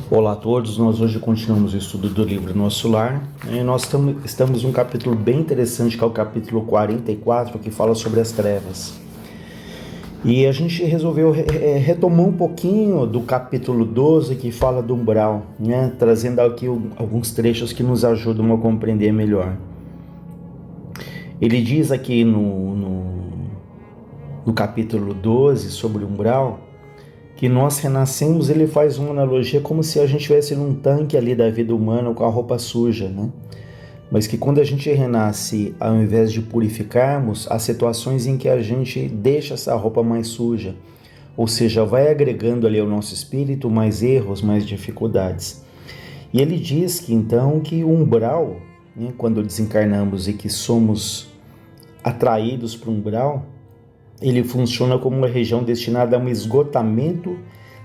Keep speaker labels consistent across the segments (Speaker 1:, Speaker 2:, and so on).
Speaker 1: Olá a todos, nós hoje continuamos o estudo do livro Nosso Lar. Nós estamos num capítulo bem interessante, que é o capítulo 44, que fala sobre as trevas. E a gente resolveu retomar um pouquinho do capítulo 12, que fala do umbral, né? Trazendo aqui alguns trechos que nos ajudam a compreender melhor. Ele diz aqui no capítulo 12 sobre o umbral, que nós renascemos. Ele faz uma analogia como se a gente estivesse num tanque ali da vida humana com a roupa suja, né? Mas que quando a gente renasce, ao invés de purificarmos, há situações em que a gente deixa essa roupa mais suja, ou seja, vai agregando ali ao nosso espírito mais erros, mais dificuldades. E ele diz que então que o umbral, né, quando desencarnamos e que somos atraídos para o umbral, ele funciona como uma região destinada a um esgotamento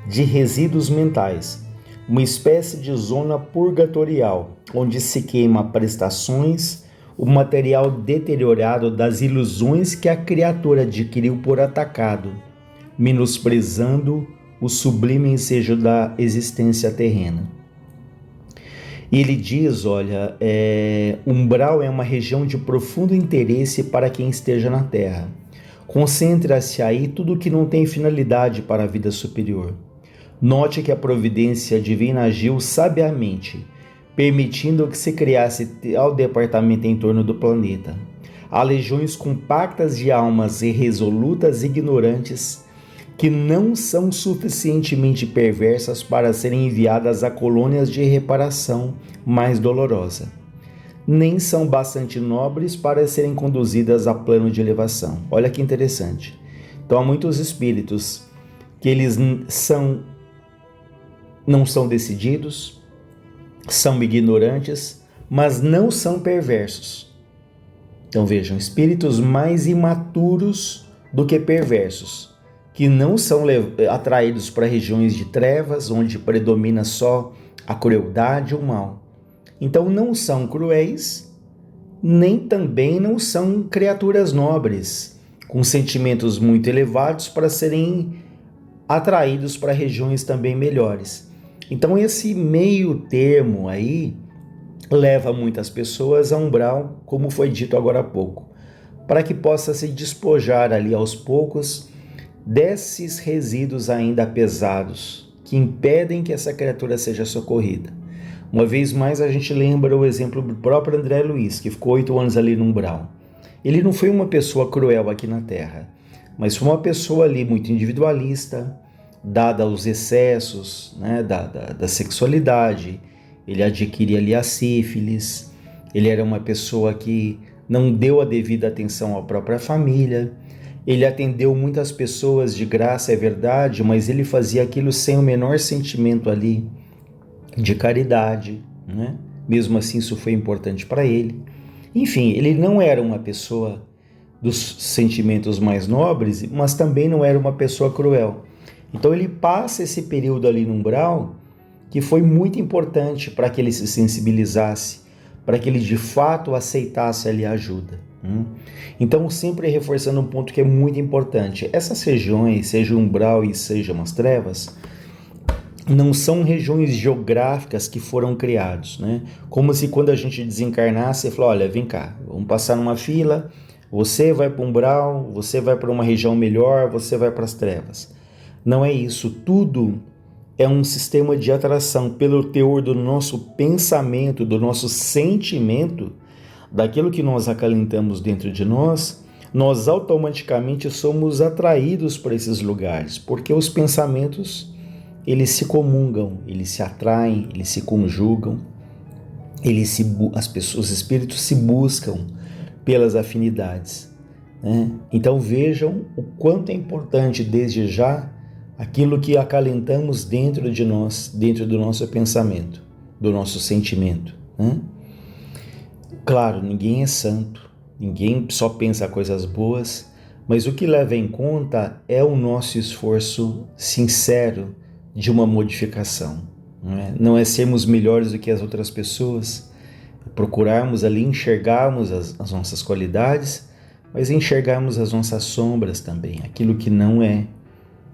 Speaker 1: de resíduos mentais, uma espécie de zona purgatorial, onde se queima prestações, o material deteriorado das ilusões que a criatura adquiriu por atacado, menosprezando o sublime ensejo da existência terrena. E ele diz, olha, umbral é uma região de profundo interesse para quem esteja na Terra. Concentra-se aí tudo que não tem finalidade para a vida superior. Note que a providência divina agiu sabiamente, permitindo que se criasse tal departamento em torno do planeta. Há legiões compactas de almas irresolutas e ignorantes que não são suficientemente perversas para serem enviadas a colônias de reparação mais dolorosa, nem são bastante nobres para serem conduzidas a plano de elevação. Olha que interessante. Então há muitos espíritos que eles não são decididos, são ignorantes, mas não são perversos. Então vejam, espíritos mais imaturos do que perversos, que não são atraídos para regiões de trevas, onde predomina só a crueldade e o mal. Então não são cruéis, nem também não são criaturas nobres, com sentimentos muito elevados para serem atraídos para regiões também melhores. Então esse meio termo aí leva muitas pessoas a umbral, como foi dito agora há pouco, para que possa se despojar ali aos poucos desses resíduos ainda pesados, que impedem que essa criatura seja socorrida. Uma vez mais a gente lembra o exemplo do próprio André Luiz, que ficou 8 anos ali no umbral. Ele não foi uma pessoa cruel aqui na Terra, mas foi uma pessoa ali muito individualista, dada aos excessos, né, da sexualidade. Ele adquiria ali a sífilis, ele era uma pessoa que não deu a devida atenção à própria família, ele atendeu muitas pessoas de graça, é verdade, mas ele fazia aquilo sem o menor sentimento ali de caridade, né? Mesmo assim isso foi importante para ele. Enfim, ele não era uma pessoa dos sentimentos mais nobres, mas também não era uma pessoa cruel. Então ele passa esse período ali no umbral, que foi muito importante para que ele se sensibilizasse, para que ele de fato aceitasse ali a ajuda. Então sempre reforçando um ponto que é muito importante, essas regiões, seja o umbral e seja as trevas, não são regiões geográficas que foram criadas, né? Como se quando a gente desencarnasse, você falou, olha, vem cá, vamos passar numa fila, você vai para o umbral, você vai para uma região melhor, você vai para as trevas. Não é isso, tudo é um sistema de atração pelo teor do nosso pensamento, do nosso sentimento, daquilo que nós acalentamos dentro de nós, nós automaticamente somos atraídos para esses lugares, porque os pensamentos eles se comungam, eles se atraem, eles se conjugam, os espíritos se buscam pelas afinidades, né? Então vejam o quanto é importante desde já aquilo que acalentamos dentro de nós, dentro do nosso pensamento, do nosso sentimento, né? Claro, ninguém é santo, ninguém só pensa coisas boas, mas o que leva em conta é o nosso esforço sincero de uma modificação. Não é sermos melhores do que as outras pessoas, procurarmos ali enxergarmos as nossas qualidades, mas enxergarmos as nossas sombras também, aquilo que não é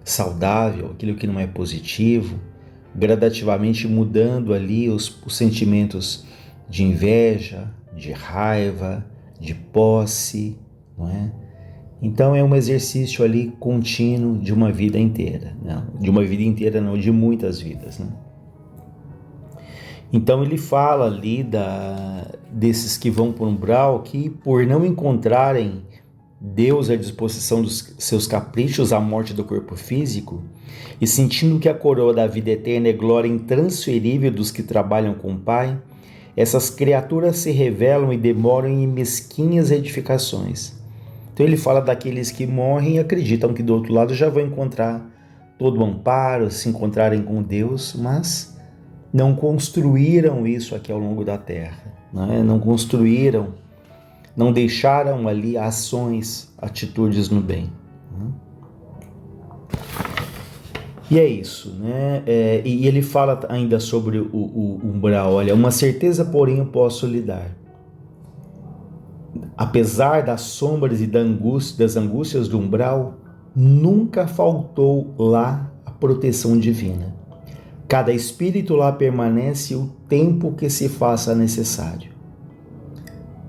Speaker 1: saudável, aquilo que não é positivo, gradativamente mudando ali os sentimentos de inveja, de raiva, de posse, não é? Então é um exercício ali contínuo de uma vida inteira, de uma vida inteira não, de muitas vidas, né? Então ele fala ali desses que vão para o umbral, que por não encontrarem Deus à disposição dos seus caprichos, à morte do corpo físico, e sentindo que a coroa da vida eterna é glória intransferível dos que trabalham com o Pai, essas criaturas se revelam e demoram em mesquinhas edificações. Então ele fala daqueles que morrem e acreditam que do outro lado já vão encontrar todo o amparo, se encontrarem com Deus, mas não construíram isso aqui ao longo da terra, não construíram, não deixaram ali ações, atitudes no bem. E é isso, né? E ele fala ainda sobre o umbral. Olha, uma certeza, porém, eu posso lhe dar. Apesar das sombras e das angústias do umbral, nunca faltou lá a proteção divina. Cada espírito lá permanece o tempo que se faça necessário.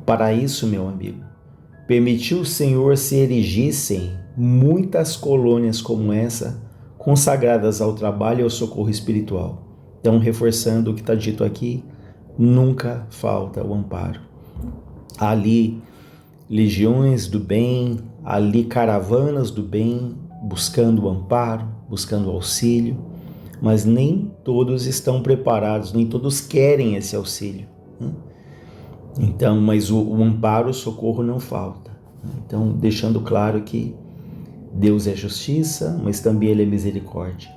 Speaker 1: Para isso, meu amigo, permitiu o Senhor se erigissem muitas colônias como essa, consagradas ao trabalho e ao socorro espiritual. Então, reforçando o que está dito aqui, nunca falta o amparo. Há ali legiões do bem, há ali caravanas do bem, buscando o amparo, buscando o auxílio, mas nem todos estão preparados, nem todos querem esse auxílio. Então, mas o amparo, o socorro não falta. Então, deixando claro que Deus é justiça, mas também Ele é misericórdia.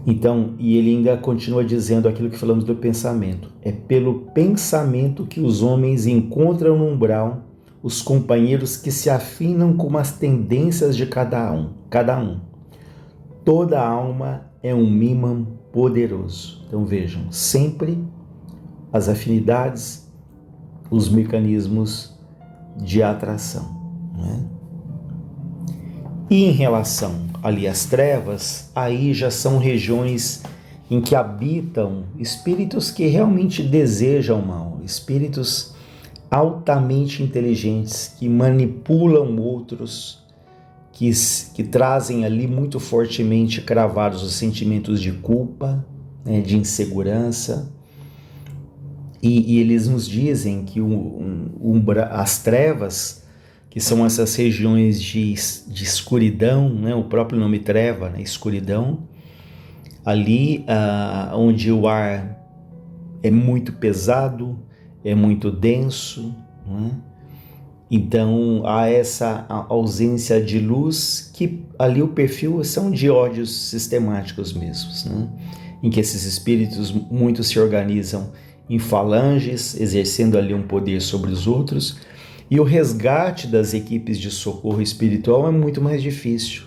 Speaker 1: Então, e ele ainda continua dizendo aquilo que falamos do pensamento. É pelo pensamento que os homens encontram no umbral os companheiros que se afinam com as tendências de cada um. Toda alma é um ímã poderoso. Então vejam, sempre as afinidades, os mecanismos de atração. E em relação ali às trevas, aí já são regiões em que habitam espíritos que realmente desejam o mal, espíritos altamente inteligentes, que manipulam outros, que trazem ali muito fortemente cravados os sentimentos de culpa, de insegurança, e eles nos dizem que as trevas, que são essas regiões de escuridão, o próprio nome treva, escuridão, ali onde o ar é muito pesado, é muito denso, Então há essa ausência de luz, que ali o perfil são de ódios sistemáticos mesmos, em que esses espíritos muitos se organizam em falanges, exercendo ali um poder sobre os outros, e o resgate das equipes de socorro espiritual é muito mais difícil,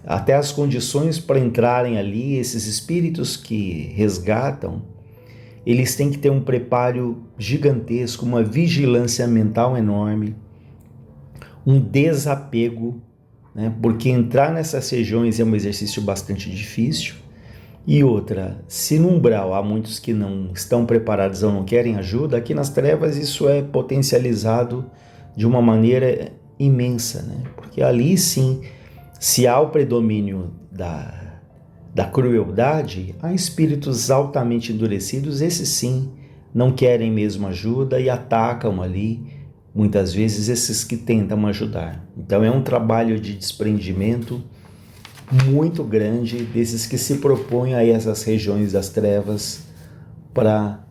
Speaker 1: Até as condições para entrarem ali, esses espíritos que resgatam, eles têm que ter um preparo gigantesco, uma vigilância mental enorme, um desapego, porque entrar nessas regiões é um exercício bastante difícil. E outra, se no umbral há muitos que não estão preparados ou não querem ajuda, aqui nas trevas isso é potencializado de uma maneira imensa, Porque ali sim, se há o predomínio da crueldade, há espíritos altamente endurecidos, esses sim não querem mesmo ajuda e atacam ali, muitas vezes, esses que tentam ajudar. Então é um trabalho de desprendimento muito grande desses que se propõem a essas regiões das trevas para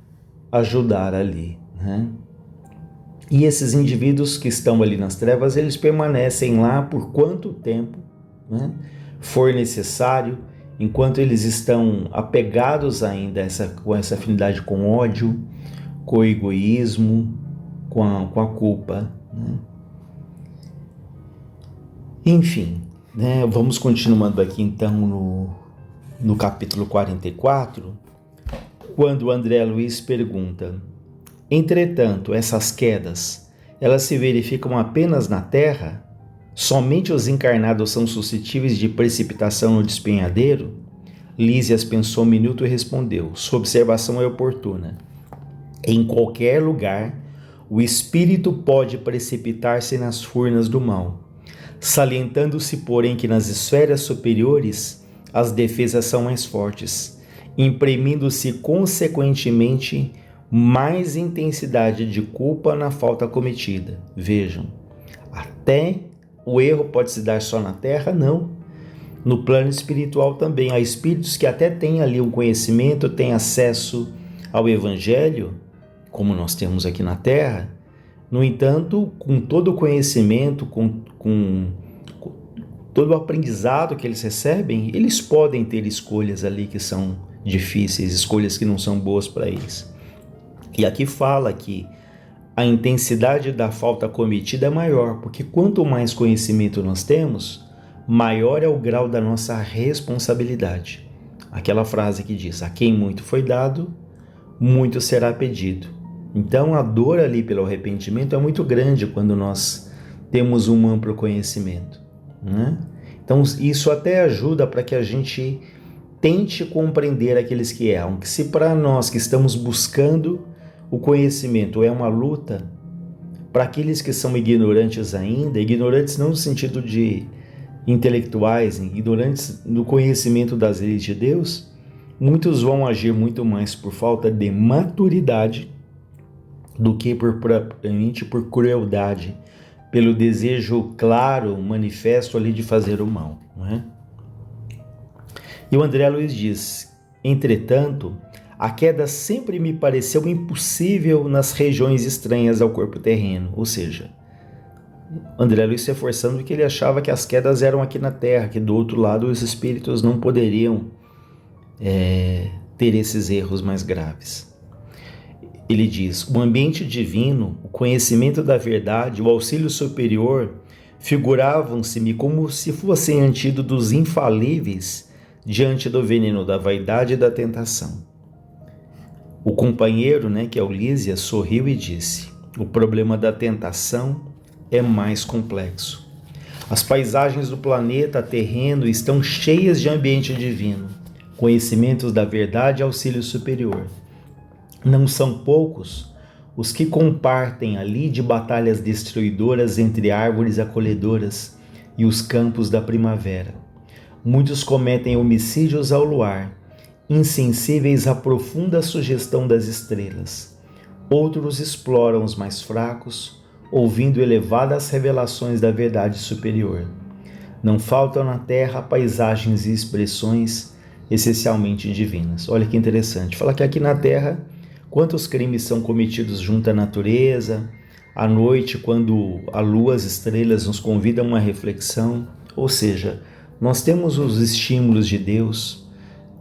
Speaker 1: ajudar ali, E esses indivíduos que estão ali nas trevas, eles permanecem lá por quanto tempo for necessário, enquanto eles estão apegados ainda com essa afinidade com ódio, com o egoísmo, com a culpa. Enfim, vamos continuando aqui então no capítulo 44, quando André Luiz pergunta: entretanto, essas quedas, elas se verificam apenas na Terra? Somente os encarnados são suscetíveis de precipitação no despenhadeiro? Lísias pensou um minuto e respondeu: sua observação é oportuna. Em qualquer lugar, o espírito pode precipitar-se nas furnas do mal, salientando-se, porém, que nas esferas superiores as defesas são mais fortes, imprimindo-se consequentemente mais intensidade de culpa na falta cometida. Vejam, até o erro pode se dar só na terra? Não. No plano espiritual também. Há espíritos que até têm ali um conhecimento, têm acesso ao Evangelho, como nós temos aqui na terra. No entanto, com todo o conhecimento, com todo o aprendizado que eles recebem, eles podem ter escolhas ali que são difíceis, escolhas que não são boas para eles. E aqui fala que a intensidade da falta cometida é maior, porque quanto mais conhecimento nós temos, maior é o grau da nossa responsabilidade. Aquela frase que diz: a quem muito foi dado, muito será pedido. Então a dor ali pelo arrependimento é muito grande quando nós temos um amplo conhecimento, né? Então isso até ajuda para que a gente tente compreender aqueles que erram. Que se para nós que estamos buscando o conhecimento é uma luta, para aqueles que são ignorantes ainda, ignorantes não no sentido de intelectuais, ignorantes no conhecimento das leis de Deus, muitos vão agir muito mais por falta de maturidade do que propriamente por crueldade, pelo desejo claro, manifesto ali de fazer o mal, não é? E o André Luiz diz: entretanto, a queda sempre me pareceu impossível nas regiões estranhas ao corpo terreno. Ou seja, André Luiz se reforçando que ele achava que as quedas eram aqui na Terra, que do outro lado os espíritos não poderiam ter esses erros mais graves. Ele diz: o ambiente divino, o conhecimento da verdade, o auxílio superior figuravam-se-me como se fossem antídotos infalíveis diante do veneno da vaidade e da tentação. O companheiro, que é o Lísias, sorriu e disse: o problema da tentação é mais complexo. As paisagens do planeta terreno estão cheias de ambiente divino, conhecimentos da verdade e auxílio superior. Não são poucos os que compartem ali de batalhas destruidoras entre árvores acolhedoras e os campos da primavera. Muitos cometem homicídios ao luar, insensíveis à profunda sugestão das estrelas. Outros exploram os mais fracos, ouvindo elevadas revelações da verdade superior. Não faltam na terra paisagens e expressões essencialmente divinas. Olha que interessante. Fala que aqui na terra, quantos crimes são cometidos junto à natureza, à noite, quando a lua, as estrelas nos convidam a uma reflexão. Ou seja, nós temos os estímulos de Deus,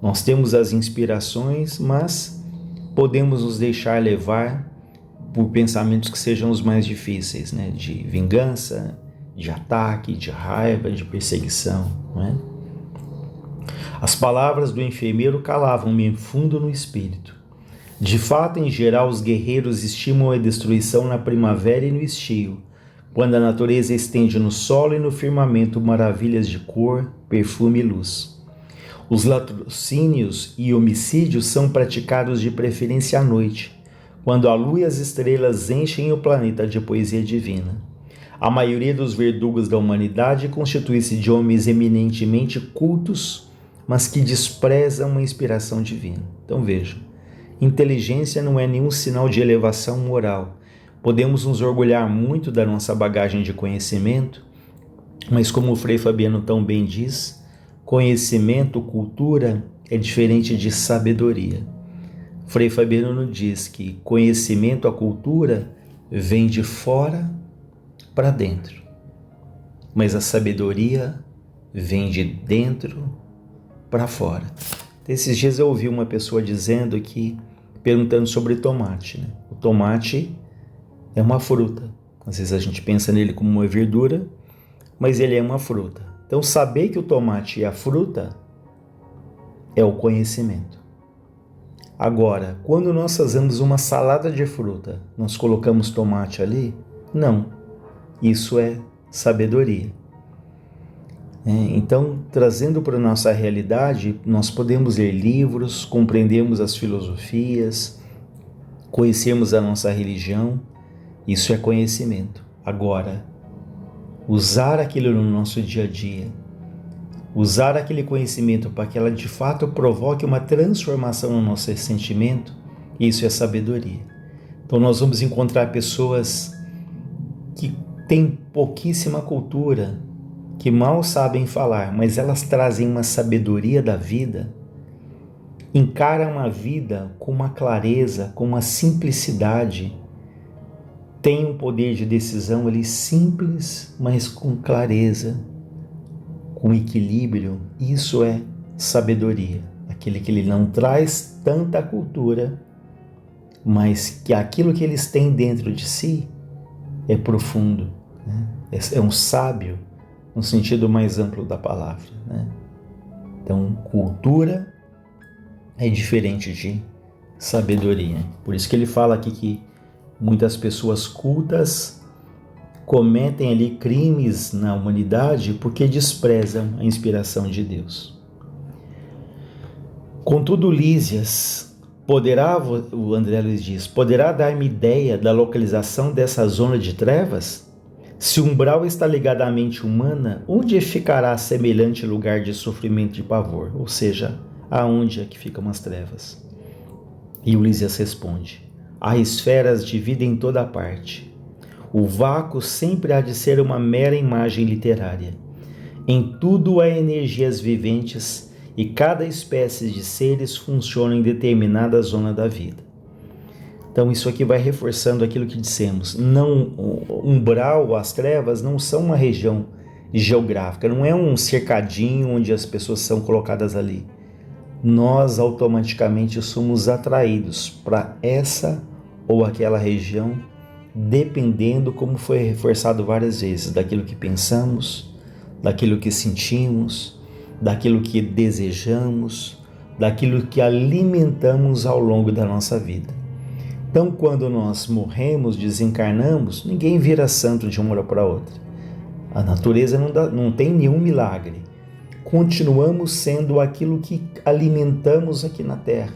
Speaker 1: nós temos as inspirações, mas podemos nos deixar levar por pensamentos que sejam os mais difíceis, de vingança, de ataque, de raiva, de perseguição, As palavras do enfermeiro calavam-me fundo no espírito. De fato, em geral, os guerreiros estimam a destruição na primavera e no estio, quando a natureza estende no solo e no firmamento maravilhas de cor, perfume e luz. Os latrocínios e homicídios são praticados de preferência à noite, quando a lua e as estrelas enchem o planeta de poesia divina. A maioria dos verdugos da humanidade constitui-se de homens eminentemente cultos, mas que desprezam a inspiração divina. Então vejam, inteligência não é nenhum sinal de elevação moral. Podemos nos orgulhar muito da nossa bagagem de conhecimento, mas como o Frei Fabiano tão bem diz, conhecimento, cultura é diferente de sabedoria. Frei Fabiano diz que conhecimento, a cultura, vem de fora para dentro, mas a sabedoria vem de dentro para fora. Esses dias eu ouvi uma pessoa dizendo perguntando sobre tomate. O tomate é uma fruta. Às vezes a gente pensa nele como uma verdura, mas ele é uma fruta. Então saber que o tomate é a fruta é o conhecimento. Agora, quando nós fazemos uma salada de fruta, nós colocamos tomate ali? Não. Isso é sabedoria. Então, trazendo para a nossa realidade, nós podemos ler livros, compreendemos as filosofias, conhecemos a nossa religião, isso é conhecimento. Agora, usar aquilo no nosso dia a dia, usar aquele conhecimento para que ela de fato provoque uma transformação no nosso sentimento, isso é sabedoria. Então nós vamos encontrar pessoas que têm pouquíssima cultura, que mal sabem falar, mas elas trazem uma sabedoria da vida, encaram a vida com uma clareza, com uma simplicidade, têm um poder de decisão ali simples, mas com clareza, com equilíbrio. Isso é sabedoria. Aquele que ele não traz tanta cultura, mas que aquilo que eles têm dentro de si é profundo, né? É um sábio no sentido mais amplo da palavra, né? Então, cultura é diferente de sabedoria. Por isso que ele fala aqui que muitas pessoas cultas cometem ali crimes na humanidade porque desprezam a inspiração de Deus. Contudo, Lísias, o André Luiz diz, poderá dar-me ideia da localização dessa zona de trevas? Se o umbral está ligado à mente humana, onde ficará semelhante lugar de sofrimento e de pavor? Ou seja, aonde é que ficam as trevas? E o Lísias responde, há esferas de vida em toda parte. O vácuo sempre há de ser uma mera imagem literária. Em tudo há energias viventes e cada espécie de seres funciona em determinada zona da vida. Então isso aqui vai reforçando aquilo que dissemos. Não, o umbral, as trevas, não são uma região geográfica, não é um cercadinho onde as pessoas são colocadas ali. Nós automaticamente somos atraídos para essa ou aquela região, dependendo, como foi reforçado várias vezes, daquilo que pensamos, daquilo que sentimos, daquilo que desejamos, daquilo que alimentamos ao longo da nossa vida. Então, quando nós morremos, desencarnamos, ninguém vira santo de uma hora para outra. A natureza não tem nenhum milagre. Continuamos sendo aquilo que alimentamos aqui na Terra.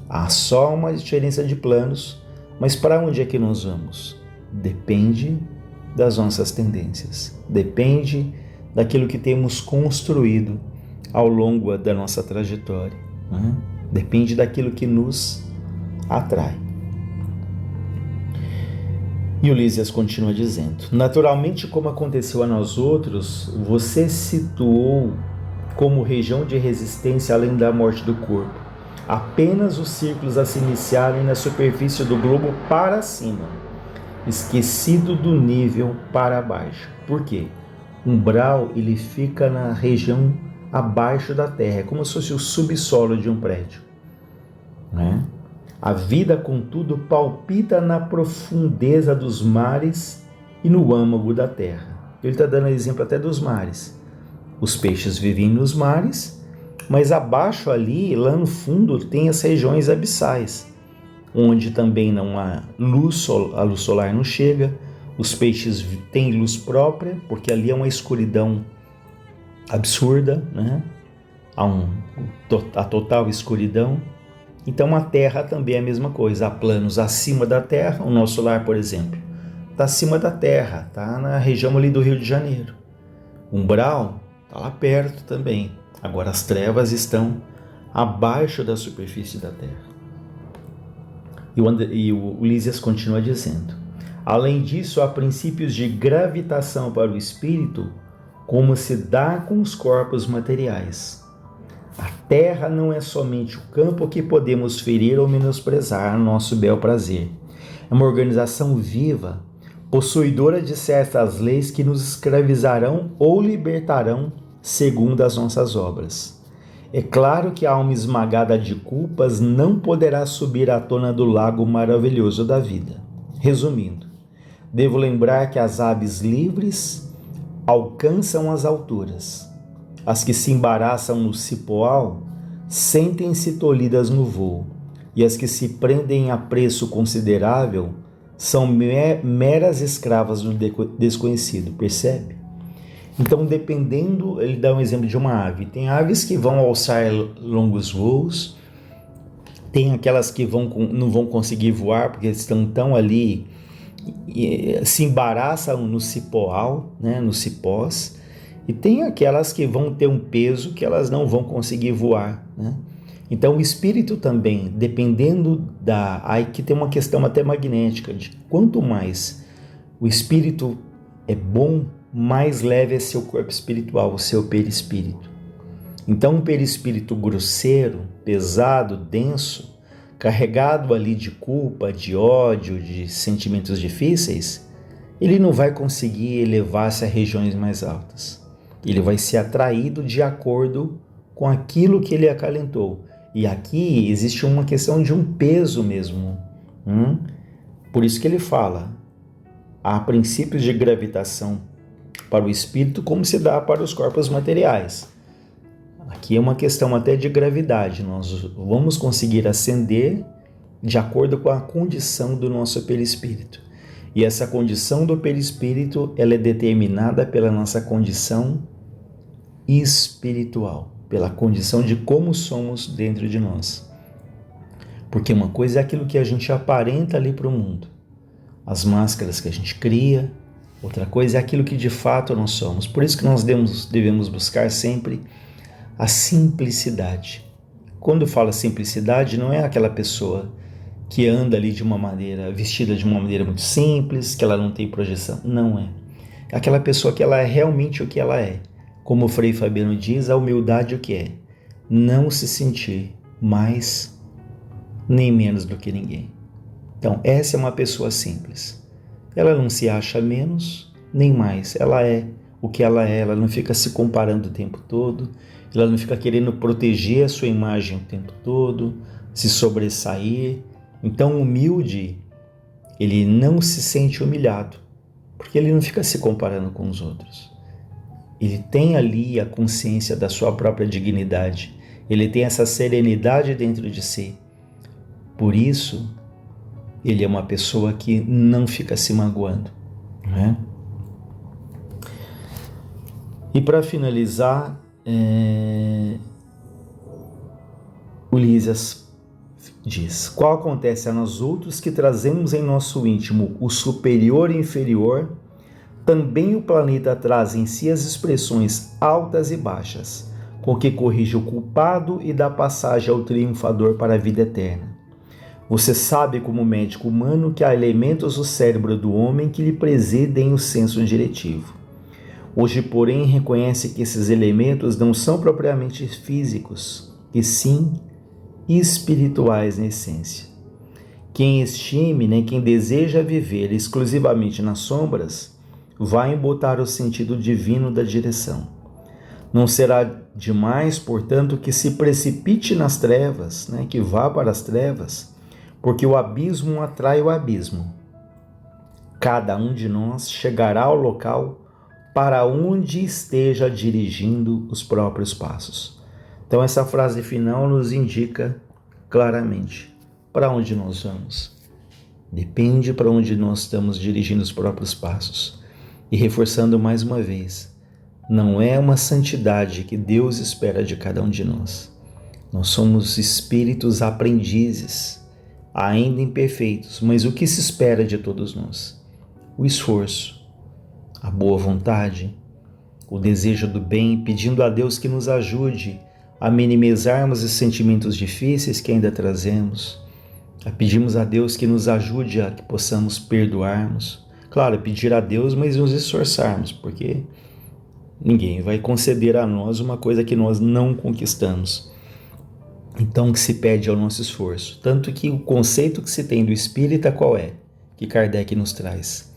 Speaker 1: Há só uma diferença de planos, mas para onde é que nós vamos? Depende das nossas tendências, depende daquilo que temos construído ao longo da nossa trajetória, né? Depende daquilo que nos atrai. E o Lísias continua dizendo, naturalmente, como aconteceu a nós outros, você situou como região de resistência além da morte do corpo. Apenas os círculos a se iniciarem na superfície do globo para cima, esquecido do nível para baixo. Por quê? O umbral, ele fica na região abaixo da terra, é como se fosse o subsolo de um prédio, né? A vida, contudo, palpita na profundeza dos mares e no âmago da terra. Ele está dando exemplo até dos mares. Os peixes vivem nos mares, mas abaixo ali, lá no fundo, tem as regiões abissais, onde também não há luz, a luz solar não chega, os peixes têm luz própria, porque ali é uma escuridão absurda, né? Há a total escuridão. Então a Terra também é a mesma coisa, há planos acima da Terra, o nosso lar, por exemplo, está acima da Terra, está na região ali do Rio de Janeiro. O umbral está lá perto também, agora as trevas estão abaixo da superfície da Terra. E o Lísias continua dizendo, além disso, há princípios de gravitação para o espírito, como se dá com os corpos materiais. A terra não é somente o campo que podemos ferir ou menosprezar a nosso bel prazer. É uma organização viva, possuidora de certas leis que nos escravizarão ou libertarão segundo as nossas obras. É claro que a alma esmagada de culpas não poderá subir à tona do lago maravilhoso da vida. Resumindo, devo lembrar que as aves livres alcançam as alturas. As que se embaraçam no cipoal sentem-se tolhidas no voo, e as que se prendem a preço considerável são meras escravas do desconhecido, percebe? Então, dependendo, ele dá um exemplo de uma ave. Tem aves que vão alçar longos voos, tem aquelas que não vão conseguir voar porque estão tão ali, se embaraçam no cipoal, né, nos cipós, e tem aquelas que vão ter um peso que elas não vão conseguir voar, né? Então o espírito também, dependendo aí que tem uma questão até magnética, de quanto mais o espírito é bom, mais leve é seu corpo espiritual, o seu perispírito. Então um perispírito grosseiro, pesado, denso, carregado ali de culpa, de ódio, de sentimentos difíceis, ele não vai conseguir elevar-se a regiões mais altas. Ele vai ser atraído de acordo com aquilo que ele acalentou. E aqui existe uma questão de um peso mesmo. Por isso que ele fala, há princípios de gravitação para o espírito como se dá para os corpos materiais. Aqui é uma questão até de gravidade. Nós vamos conseguir ascender de acordo com a condição do nosso perispírito. E essa condição do perispírito, ela é determinada pela nossa condição espiritual, pela condição de como somos dentro de nós. Porque uma coisa é aquilo que a gente aparenta ali para o mundo, as máscaras que a gente cria, outra coisa é aquilo que de fato nós somos. Por isso que nós devemos buscar sempre a simplicidade. Quando fala simplicidade, não é aquela pessoa que anda ali de uma maneira, vestida de uma maneira muito simples, que ela não tem projeção. Não é. É aquela pessoa que ela é realmente o que ela é. Como o Frei Fabiano diz, a humildade o que é? Não se sentir mais nem menos do que ninguém. Então, essa é uma pessoa simples. Ela não se acha menos nem mais. Ela é o que ela não fica se comparando o tempo todo, ela não fica querendo proteger a sua imagem o tempo todo, se sobressair. Então, o humilde, ele não se sente humilhado, porque ele não fica se comparando com os outros. Ele tem ali a consciência da sua própria dignidade, ele tem essa serenidade dentro de si. Por isso, ele é uma pessoa que não fica se magoando, né? E para finalizar, Ulisses diz: qual acontece a nós outros que trazemos em nosso íntimo o superior e inferior, também o planeta traz em si as expressões altas e baixas, com que corrige o culpado e dá passagem ao triunfador para a vida eterna. Você sabe, como médico humano, que há elementos do cérebro do homem que lhe presidem o senso diretivo. Hoje, porém, reconhece que esses elementos não são propriamente físicos, e sim espirituais na essência. Quem estime, quem deseja viver exclusivamente nas sombras, vai embotar o sentido divino da direção. Não será demais, portanto, que se precipite nas trevas, que vá para as trevas, porque o abismo atrai o abismo. Cada um de nós chegará ao local para onde esteja dirigindo os próprios passos. Então essa frase final nos indica claramente para onde nós vamos. Depende para onde nós estamos dirigindo os próprios passos. E reforçando mais uma vez, não é uma santidade que Deus espera de cada um de nós. Nós somos espíritos aprendizes, ainda imperfeitos, mas o que se espera de todos nós? O esforço, a boa vontade, o desejo do bem, pedindo a Deus que nos ajude a minimizarmos os sentimentos difíceis que ainda trazemos, pedimos a Deus que nos ajude a que possamos perdoarmos. Claro, pedir a Deus, mas nos esforçarmos, porque ninguém vai conceder a nós uma coisa que nós não conquistamos. Então, o que se pede é o nosso esforço. Tanto que o conceito que se tem do espírita qual é? Que Kardec nos traz.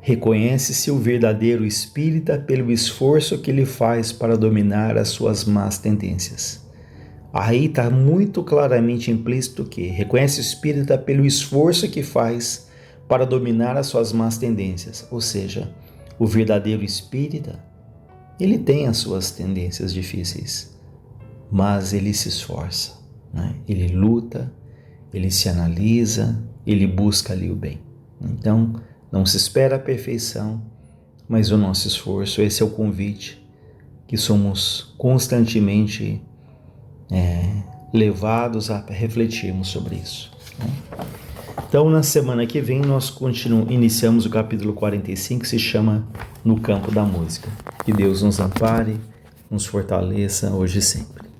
Speaker 1: Reconhece-se o verdadeiro espírita pelo esforço que ele faz para dominar as suas más tendências. Aí está muito claramente implícito que reconhece o espírita pelo esforço que faz para dominar as suas más tendências. Ou seja, o verdadeiro espírita, ele tem as suas tendências difíceis, mas ele se esforça, Ele luta, ele se analisa, ele busca ali o bem. Então, não se espera a perfeição, mas o nosso esforço. Esse é o convite que somos constantemente levados a refletirmos sobre isso. Então, na semana que vem, nós iniciamos o capítulo 45, que se chama No Campo da Música. Que Deus nos ampare, nos fortaleça hoje e sempre.